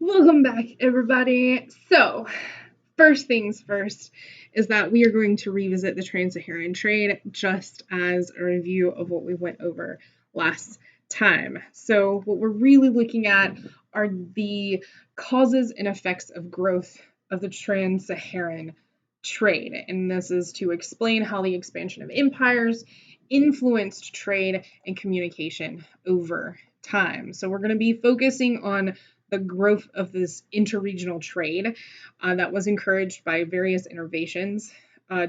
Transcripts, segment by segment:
Welcome back, everybody. So, first things first is that we are going to revisit the Trans-Saharan trade just as a review of what we went over last time. So, what we're really looking at are the causes and effects of growth of the Trans-Saharan trade. And this is to explain how the expansion of empires influenced trade and communication over time. So, we're going to be focusing on the growth of this interregional trade that was encouraged by various innovations,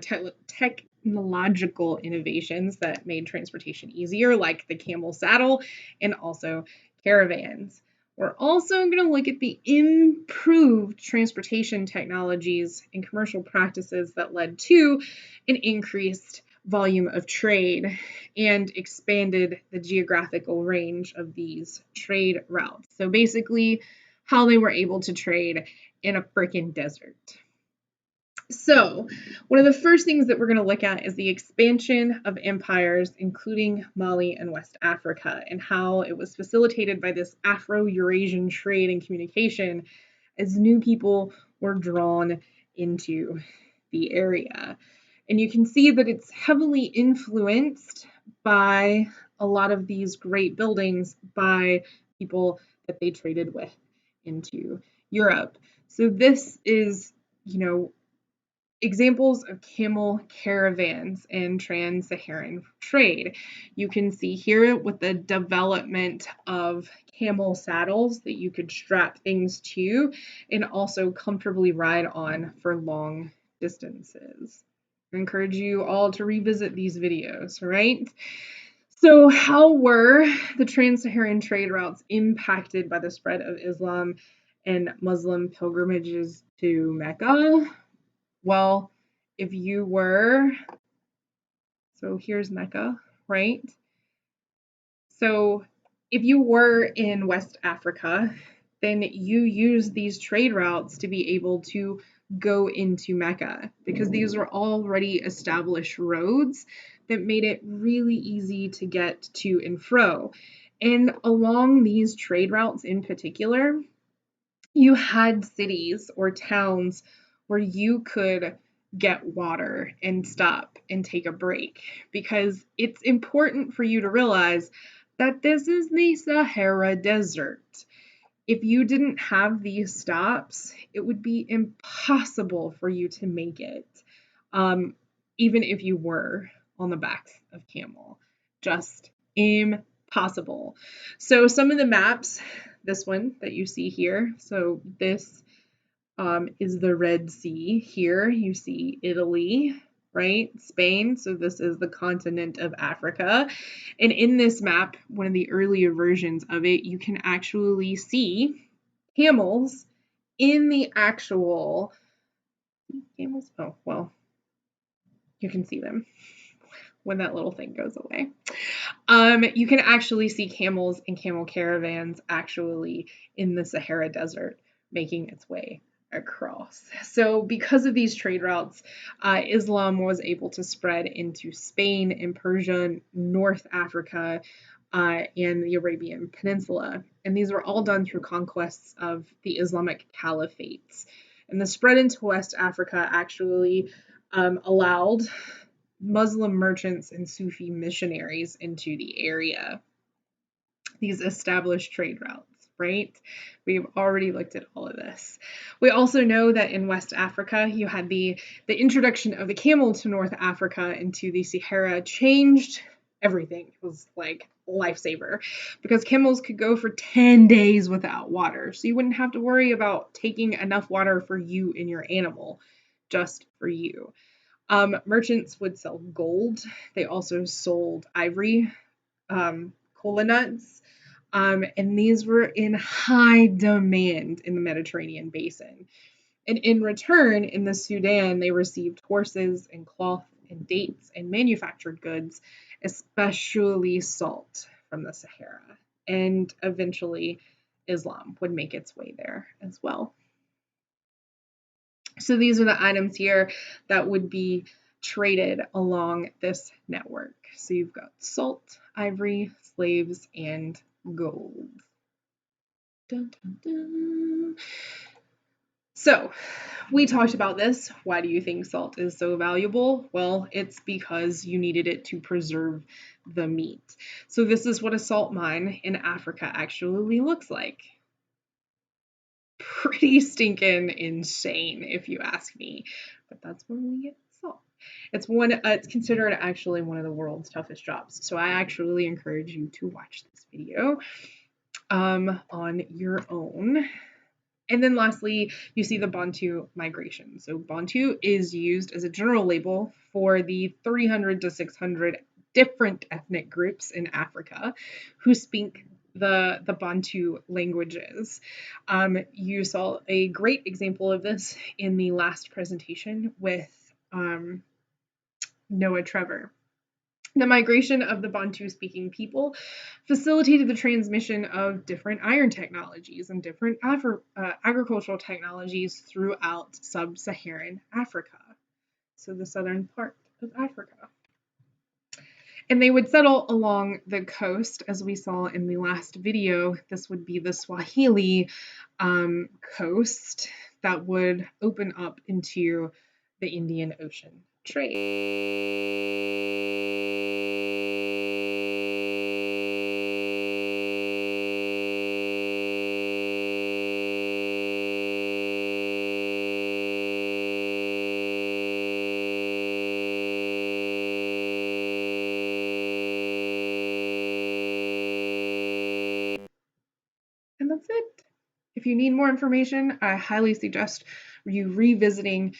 technological innovations that made transportation easier, like the camel saddle and also caravans. We're also going to look at the improved transportation technologies and commercial practices that led to an increased volume of trade and expanded the geographical range of these trade routes. So basically, how they were able to trade in a freaking desert. So, one of the first things that we're going to look at is the expansion of empires, including Mali and West Africa, and how it was facilitated by this Afro-Eurasian trade and communication as new people were drawn into the area. And you can see that it's heavily influenced by a lot of these great buildings by people that they traded with into Europe. So this is, examples of camel caravans in trans-Saharan trade. You can see here with the development of camel saddles that you could strap things to and also comfortably ride on for long distances. I encourage you all to revisit these videos, right? So how were the trans-Saharan trade routes impacted by the spread of Islam and Muslim pilgrimages to Mecca? Well, if you were, so here's Mecca, right? So if you were in West Africa, then you use these trade routes to be able to go into Mecca because these were already established roads that made it really easy to get to and fro. And along these trade routes in particular, you had cities or towns where you could get water and stop and take a break because it's important for you to realize that this is the Sahara Desert. If you didn't have these stops, it would be impossible for you to make it, even if you were on the backs of camel. Just impossible. So some of the maps, this one that you see here, so this is the Red Sea. Here you see Italy, right? Spain. So this is the continent of Africa. And in this map, one of the earlier versions of it, you can actually see camels in the actual camels. Oh, well, you can see them when that little thing goes away. You can actually see camels and camel caravans actually in the Sahara Desert making its way across. So because of these trade routes, Islam was able to spread into Spain and Persia, North Africa, and the Arabian Peninsula. And these were all done through conquests of the Islamic caliphates. And the spread into West Africa actually allowed Muslim merchants and Sufi missionaries into the area. These established trade routes, right? We've already looked at all of this. We also know that in West Africa, you had the introduction of the camel to North Africa into the Sahara changed everything. It was like a lifesaver because camels could go for 10 days without water. So you wouldn't have to worry about taking enough water for you and your animal, just for you. Merchants would sell gold. They also sold ivory, cola nuts, and these were in high demand in the Mediterranean basin. And in return, in the Sudan, they received horses and cloth and dates and manufactured goods, especially salt from the Sahara. And eventually, Islam would make its way there as well. So these are the items here that would be traded along this network. So you've got salt, ivory, slaves, and gold. Dun, dun, dun. So, we talked about this. Why do you think salt is so valuable? Well, it's because you needed it to preserve the meat. So, this is what a salt mine in Africa actually looks like. Pretty stinking insane, if you ask me. But that's where we get salt. It's considered actually one of the world's toughest jobs. So, I actually encourage you to watch this video on your own. And then lastly, you see the Bantu migration. So Bantu is used as a general label for the 300 to 600 different ethnic groups in Africa who speak the Bantu languages. You saw a great example of this in the last presentation with Noah Trevor. The migration of the Bantu-speaking people facilitated the transmission of different iron technologies and different agricultural technologies throughout sub-Saharan Africa, so the southern part of Africa. And they would settle along the coast, as we saw in the last video. This would be the Swahili coast that would open up into the Indian Ocean trade. And that's it. If you need more information, I highly suggest you revisiting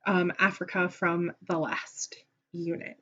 Africa from the last unit.